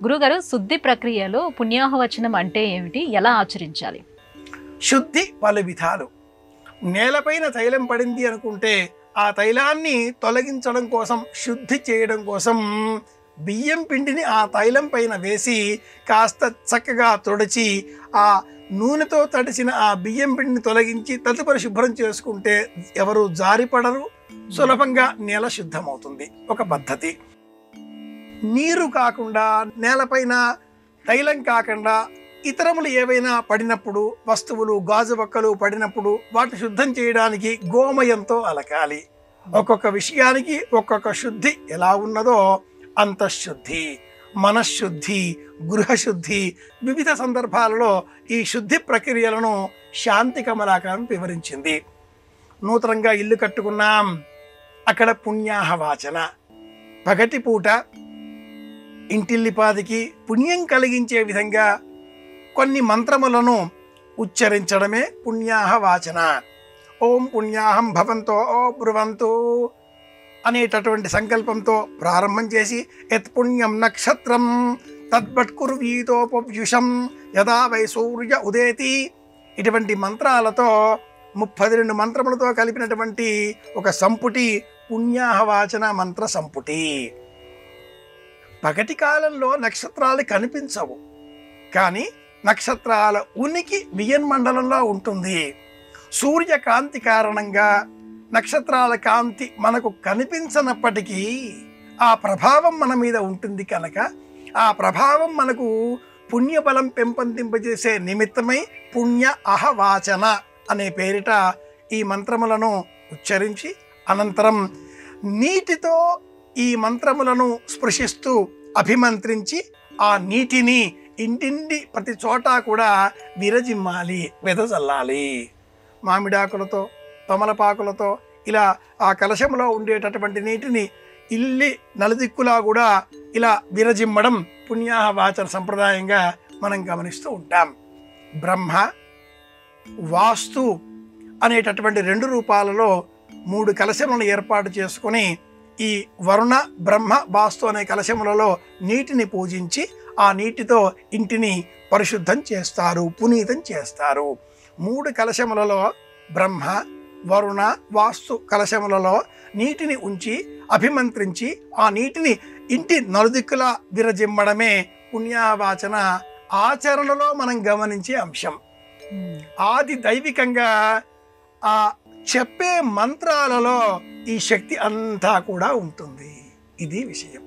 గురుగారు, శుద్ధి ప్రక్రియలో పుణ్యాహవచనం అంటే ఏమిటి? ఎలా ఆచరించాలి? శుద్ధి పలు విధాలు. నేలపైన తైలం పడింది అనుకుంటే ఆ తైలాన్ని తొలగించడం కోసం, శుద్ధి చేయడం కోసం బియ్యం పిండిని ఆ తైలం పైన వేసి కాస్త చక్కగా తుడిచి ఆ నూనెతో తడిసిన ఆ బియ్యం పిండిని తొలగించి తదుపరి శుభ్రం చేసుకుంటే ఎవరు జారిపడరు, సులభంగా నేల శుద్ధమవుతుంది. ఒక పద్ధతి. నీరు కాకుండా, నేలపైన తైలం కాకుండా ఇతరములు ఏవైనా పడినప్పుడు, వస్తువులు, గాజు వక్కలు పడినప్పుడు వాటిని శుద్ధం చేయడానికి గోమయంతో అలకాలి. ఒక్కొక్క విషయానికి ఒక్కొక్క శుద్ధి ఎలా ఉన్నదో అంతఃశుద్ధి, మనశ్శుద్ధి, గృహశుద్ధి, వివిధ సందర్భాలలో ఈ శుద్ధి ప్రక్రియలను శాంతి కమలాకారం వివరించింది. నూతనంగా ఇల్లు కట్టుకున్నాం, అక్కడ పుణ్యాహవాచన. పగటిపూట ఇంటిల్లిపాదికి పుణ్యం కలిగించే విధంగా కొన్ని మంత్రములను ఉచ్చరించడమే పుణ్యాహవాచన. ఓం పుణ్యాహం భవంతో ఓ బ్రువంతు అనేటటువంటి సంకల్పంతో ప్రారంభం చేసి యత్ పుణ్యం నక్షత్రం తద్భట్కుర్వీతోపవ్యుషం యదా వై సూర్య ఉదేతి, ఇటువంటి మంత్రాలతో 32 మంత్రములతో కలిపినటువంటి ఒక సంపుటి పుణ్యాహవాచన మంత్ర సంపుటి. పగటి కాలంలో నక్షత్రాలు కనిపించవు, కానీ నక్షత్రాల ఉనికి వియన్మండలంలో ఉంటుంది. సూర్యకాంతి కారణంగా నక్షత్రాల కాంతి మనకు కనిపించనప్పటికీ ఆ ప్రభావం మన మీద ఉంటుంది కనుక ఆ ప్రభావం మనకు పుణ్యబలం పెంపొందింపజేసే నిమిత్తమై పుణ్య అహవాచన అనే పేరిట ఈ మంత్రములను ఉచ్చరించి అనంతరం నీటితో ఈ మంత్రములను స్పృశిస్తూ అభిమంత్రించి ఆ నీటిని ఇంటింటి ప్రతి చోట కూడా విరజిమ్మాలి, వెదజల్లాలి. మామిడాకులతో, తమలపాకులతో ఇలా ఆ కలశంలో ఉండేటటువంటి నీటిని ఇల్లి నలుదిక్కులా కూడా ఇలా విరజిమ్మడం పుణ్యాహవాచన సంప్రదాయంగా మనం గమనిస్తూ ఉంటాం. బ్రహ్మ, వాస్తు అనేటటువంటి 2 రూపాలలో 3 కలశములను ఏర్పాటు చేసుకుని ఈ వరుణ, బ్రహ్మ, వాస్తు అనే కలశములలో నీటిని పూజించి ఆ నీటితో ఇంటిని పరిశుద్ధం చేస్తారు, పునీతం చేస్తారు. 3 కలశములలో బ్రహ్మ, వరుణ, వాస్తు కలశములలో నీటిని ఉంచి అభిమంత్రించి ఆ నీటిని ఇంటి నలుదిక్కులా విరజిమ్మడమే పుణ్యాహవాచన ఆచరణలో మనం గమనించే అంశం. ఆది దైవికంగా ఆ చెప్పే మంత్రాలలో ఈ శక్తి అంతా కూడా ఉంటుంది. ఇది విషయం.